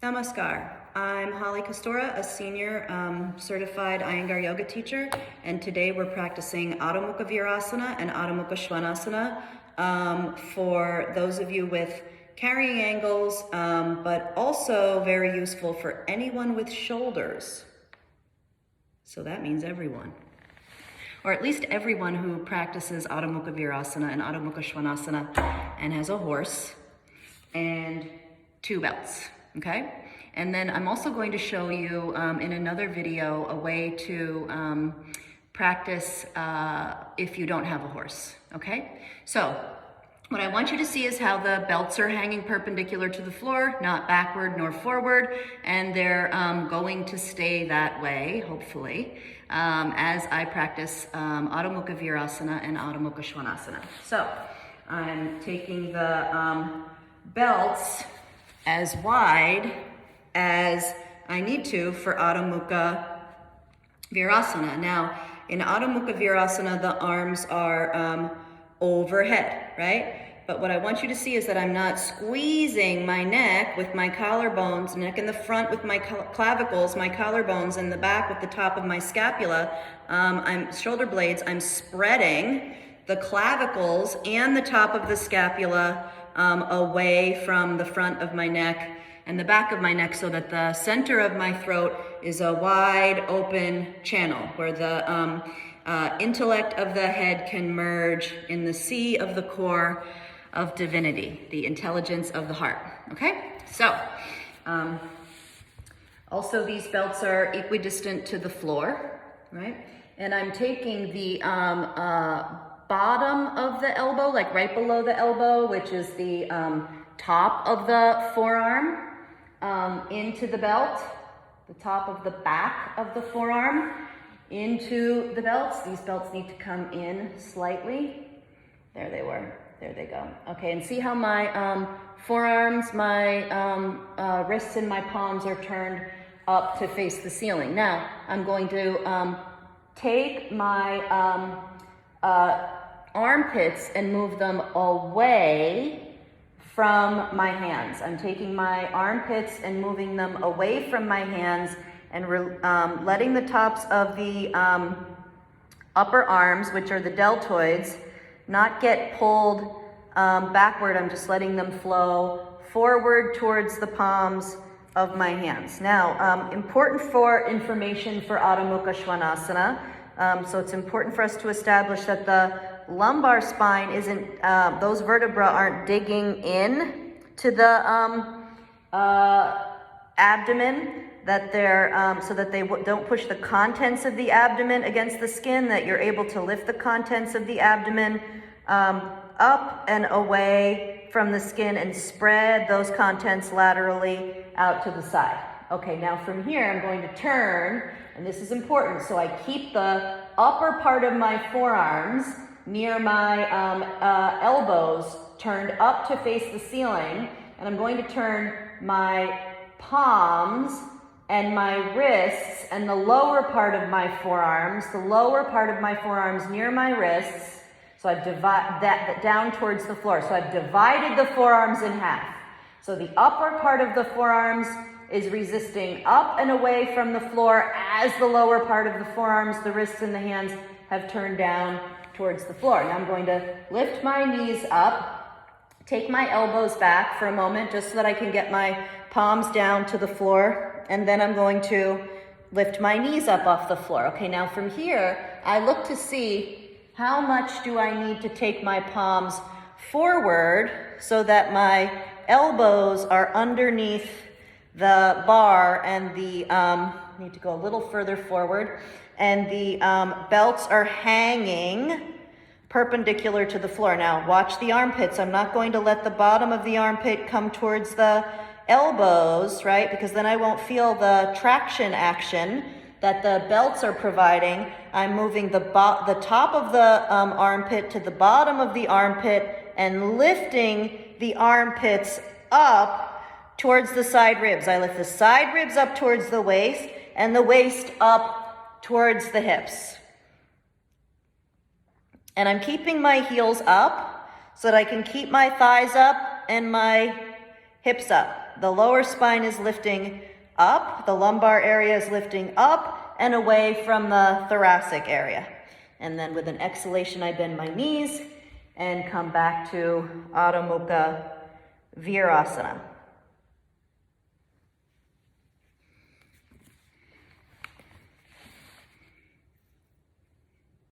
Namaskar. I'm Holly Kastora, a senior certified Iyengar yoga teacher, and today we're practicing Adho Mukha Virasana and Adho Mukha Svanasana for those of you with carrying angles, but also very useful for anyone with shoulders. So that means everyone. Or at least everyone who practices Adho Mukha Virasana and Adho Mukha Svanasana and has a horse and 2 belts. Okay, and then I'm also going to show you in another video a way to practice if you don't have a horse. Okay, so what I want you to see is how the belts are hanging perpendicular to the floor, not backward nor forward, and they're going to stay that way, hopefully, as I practice Adho Mukha Virasana and Adho Mukha Svanasana. So I'm taking the belts as wide as I need to for Adho Mukha Virasana. Now, in Adho Mukha Virasana, the arms are overhead, right? But what I want you to see is that I'm not squeezing my neck with my collarbones, neck in the front with my clavicles, my collarbones in the back with the top of my scapula, shoulder blades. I'm spreading the clavicles and the top of the scapula away from the front of my neck and the back of my neck so that the center of my throat is a wide open channel where the intellect of the head can merge in the sea of the core of divinity, the intelligence of the heart. Okay, so also these belts are equidistant to the floor, right? And I'm taking the bottom of the elbow, like right below the elbow, which is the top of the forearm, into the belt, the top of the back of the forearm into the belts. These belts need to come in slightly. There they were. There they go. Okay, and see how my forearms, my wrists and my palms are turned up to face the ceiling. Now, I'm going to take my armpits and move them away from my hands. I'm taking my armpits and moving them away from my hands and letting the tops of the upper arms, which are the deltoids, not get pulled backward. I'm just letting them flow forward towards the palms of my hands. Now, important for information for Adho Mukha Svanasana. So it's important for us to establish that the lumbar spine isn't, those vertebrae aren't digging in to the abdomen, that they're, so that they don't push the contents of the abdomen against the skin, that you're able to lift the contents of the abdomen up and away from the skin and spread those contents laterally out to the side. Okay, now from here I'm going to turn, and this is important, so I keep the upper part of my forearms near my elbows turned up to face the ceiling, and I'm going to turn my palms and my wrists and the lower part of my forearms, near my wrists, so I've divided that down towards the floor. So I've divided the forearms in half. So the upper part of the forearms is resisting up and away from the floor as the lower part of the forearms, the wrists and the hands, have turned down towards the floor. Now I'm going to lift my knees up, take my elbows back for a moment just so that I can get my palms down to the floor, and then I'm going to lift my knees up off the floor. Okay, now from here, I look to see how much do I need to take my palms forward so that my elbows are underneath the bar and the, need to go a little further forward, and the belts are hanging perpendicular to the floor. Now watch the armpits. I'm not going to let the bottom of the armpit come towards the elbows, right? Because then I won't feel the traction action that the belts are providing. I'm moving the top of the armpit to the bottom of the armpit and lifting the armpits up towards the side ribs. I lift the side ribs up towards the waist and the waist up towards the hips. And I'm keeping my heels up so that I can keep my thighs up and my hips up. The lower spine is lifting up, the lumbar area is lifting up and away from the thoracic area. And then with an exhalation, I bend my knees and come back to Adho Mukha Virasana.